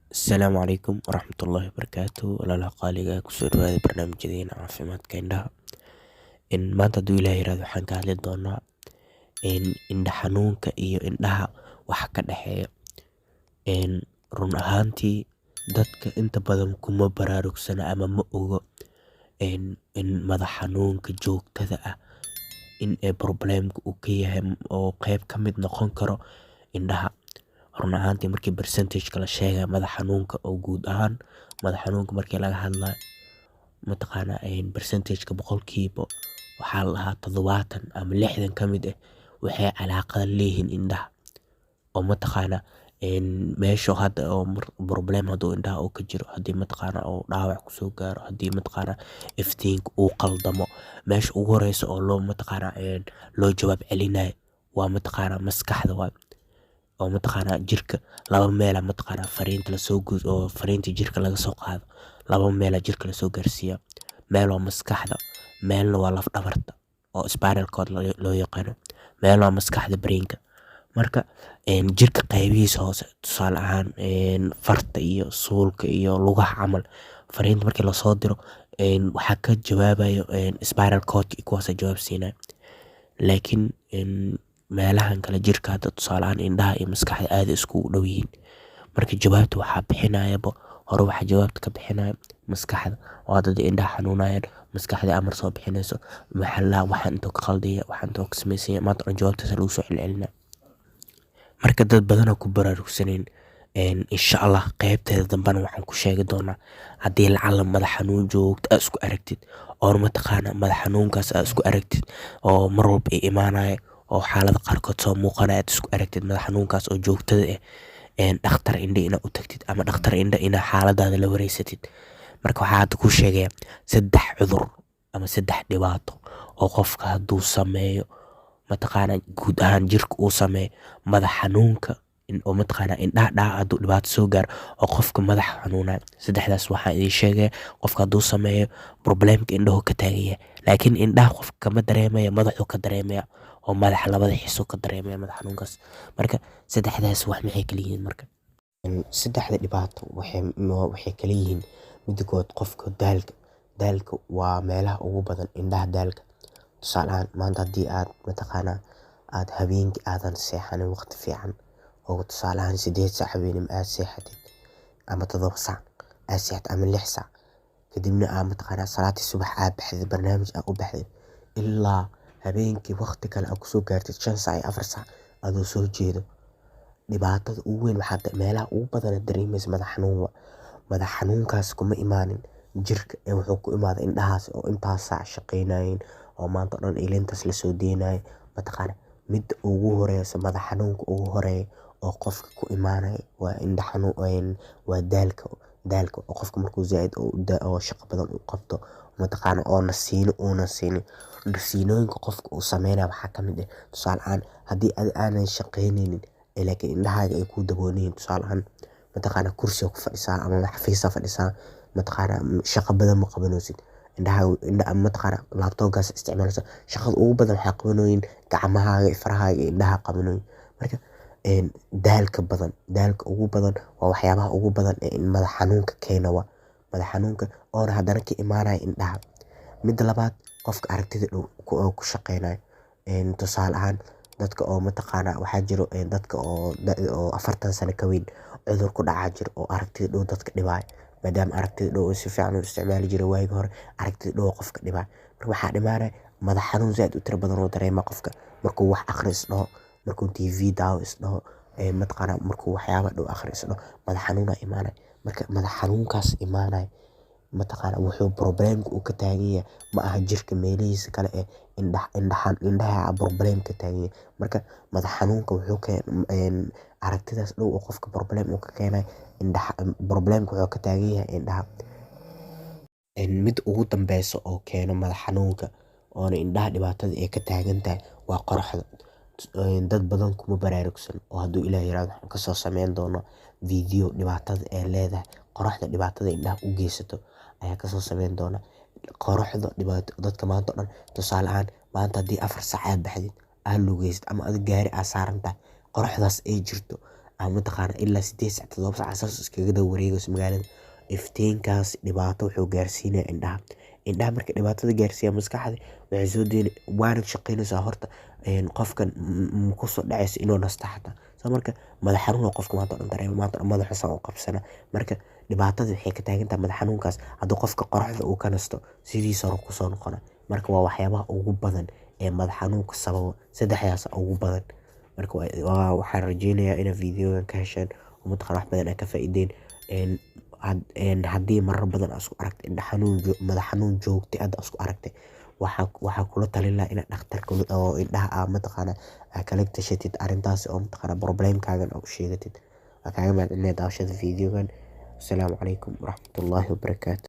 Asalaamu calaykum waraxmatullaahi wabarakaatuh. Walaalaha qaaliga ah, kusoo dhawaada barnaamijyadeena caafimaadka indhaha. Maanta hadduu Ilaahay yiraahdo waxaan ka hadli doonaa indha xanuunka iyo indhaha waxa ka dhexeeya. Run ahaantii dadka inta badan kuma baraarugsana ama ma ogo in madax xanuunka joogtada ah in problemka uu ka yahay oo qayb ka mid noqon karo indhaha. Run ahaantii markii percentage la sheegay madax xanuunka oo guud ahaan madax xanuunka markii laga hadlayo percentage boqolkiiba waxaa la dhahaa 70 ama 60 ka mid waxay calaaqad leeyihiin indhaha. oo meesha hadda oo problem haduu indhaha uu ka jiro, haddii oo dhaawac kusoo gaaro, haddii iftiinka uu qaldamo, meesha ugu horeyso oo loo jawaab celinayo waa maskaxda waay. oo jirka laba meel fariinta lasoo oo fariinta jirka laga soo qaado laba meel jirka lasoo gaarsiiya. meel waa maskaxda, meelna waa laf dhabarta oo spinal cord loo yaqaano, meel waa maskaxda brainka. Marka jirka qaybihiisa hoose tusaale ahaan farta iyo suulka iyo lugaha camal fariinta markii lasoo diro waxaa ka jawaabayo spinal cord kuwaas jawaab siinaya. laakiin meelahan kale jirka hadda tusaale ahaan indhaha iyo maskaxda aad iskugu dhow yihiin. marka jawaabta waxaa bixinayaba hore waxaa jawaabta ka bixinaya maskaxda, oo hadda indhaha xanuunayaan maskaxda amar soo bixinayso waxaan intuu ka qaldaya, waxaan intuu ka samaysanya, maanta dhan jawaabtaas lagu soo celcelinaya. marka dad badan oo ku baraarugsaneyn insha Allah qaybteeda dambana waxaan ku sheegi doonaa haddii lacala madax xanuun joogto aad isku aragtid oo madax xanuunkaas aad isku aragtid oo mar walba imaanaya oo xaalada qaarkood soo muuqanaya aad isku aragtid madax xanuunkaas oo joogtada dhakhtar indho inaad u tagtid ama dhakhtar indho inaad xaaladaada la wareysatid. marka waxaa hadda kuu sheegaya 3 cudur ama 3 dhibaato oo qofka hadduu sameeyo guud ahaan jirka uu sameeyo madax xanuunka oo indhaha hadduu dhibaato soo gaaro oo qofka madax xanuunaya. 3daas waxaan idiin sheegaya qofka hadduu sameeyo problemka indhahu ka taagan yahay, laakiin indhaha qofka kama dareemaya, madaxuu ka dareemaya oo madaxa labada xiso ka dareemaya madax xanuunkaas. marka 3daas wax maxay kala yihiin marka 3da dhibaato waxay kala yihiin. mida koowaad qofka daalka waa meelaha ugu badan indhaha daalka. tusaale ahaan maanta haddii aad habeenkii aadan seexanin waqti fiican oo tusaale ahaan 8 saac habeenimo aad seexatid ama 7 saac aad seexatid ama 6 saac kadibna aad salaadii subax aad baxdid barnaamij aad u baxdid ilaa habeenkii waqti kale aad kusoo gaartid 5 saac iyo 4 saac adoo soo jeedo, dhibaatada ugu weyn waxaa meelaha ugu badan dareemaysa madax xanuun. madax xanuunkaas kuma imaanin jirka wuxuu ku imaaday indhahaas oo intaas saac shaqeynayeen oo maanta dhan ilintaas lasoo deynayo. midda ugu horeysa madax xanuunka ugu horeeya oo qofka ku imaanaya waa indha xanuun, waa daalka oo qofka markuu zaaid oo shaqo badan u qabto oo nasiinooyinka qofka uu sameynaya waxaa ka mid tusaale ahaan haddii aanan shaqeyneynin laakiin indhahaaga ay ku daboolan tusaale ahaan kursiga ku fadhisaa ama xafiisa fadhisaa shaqo badan ma qabanaysid, indhaha laptopkaas isticmaalaysa shaqada ugu badan waxaa qabanooyin gacmahaaga, farahaaga, indhaha qabanooyin. marka daalka ugu badan waa waxyaabaha ugu badan madax xanuunka keena madax xanuunka oona haddana ka imaanaya indhaha. mida labaad qofka aragtida dhow ku shaqeynayo, tusaale ahaan dadka oo waxaa jiro dadka oo 40 sano ka weyn cudur ku dhacaa jiro oo aragtida dhow dadka dhibaayo, maadaama aragtida dhow si fiican u isticmaali jiray waagii hore aragtida dhow qofka dhibaayo. marka waxaa dhimaanaya madax xanuun zaaid u tiro badan oo dareema qofka markuu wax akhri isdhaho, markuu TV daawo isdhaho, markuu waxyaaba dhow akhri isdhaho madax xanuun imaanaya. marka madax xanuunkaas imaanaya wuxuu problemka uu ka taagan yahay ma aha jirka meelihiisa kale indhaha problem ka taagan yahay. marka madax xanuunka wuxuu aragtidaas dhow oo qofka problem uu ka keenayo problemka wuxuu ka taagan yahay indhaha. mida ugu dambeysa oo keeno madax xanuunka oona indhaha dhibaatada ay ka taagan tahay waa qoraxda. dad badan kuma baraarugsan oo hadduu Ilaahay yiraahdo waxaan kasoo sameyn doonaa video dhibaatada ay leedahay qoraxda dhibaatada indhaha u geysato ayaa kasoo sameyn doona. qoraxda dhibaato dadka maanta dhan tusaale ahaan maanta haddii 4 saac aad baxdid aad lugeysid ama gaari aad saaran tahay qoraxdaas ay jirto ama mataqaana ilaa 8 saac 7 saac saas iskaga daba wareegayso magaalada. Iftiinkaas dhibaato wuxuu gaarsiinaya indhaha marka dhibaatada gaarsiiya maskaxda waxay soo deyni waana shaqaynaysaa horta qofkan kusoo dhacaysa inuu nasto xataa. Marka madax xanuun qofka maanta oo dhan dareema, maanta oo dhan madaxa saa u qabsana. Marka dhibaatada waxay ka taagan tahay madax xanuunkaas hadduu qofka qoraxda uu ka nasto sidiisa hore kusoo noqona. Marka waa waxyaabaha ugu badan ee madax xanuunka sababa, saddexdaas ugu badan. Marka waxaan rajeynayaa inaad videogan ka hesheen oo mataqaana wax badan aad ka faa'iideen. Haddii marar badan aad isku aragtay madax xanuun joogto aad isku aragtay, waxaa kula talin lahaa inaad dhakhtarka oo indhaha aad mataqaana aad kala tashatid arrintaas oo mataqaana problemkaagan aad u sheegatid. Waan kaaga mahadcelinayaa daawashada videogan. Asalaamu calaykum waraxmatullaahi wabarakaatu.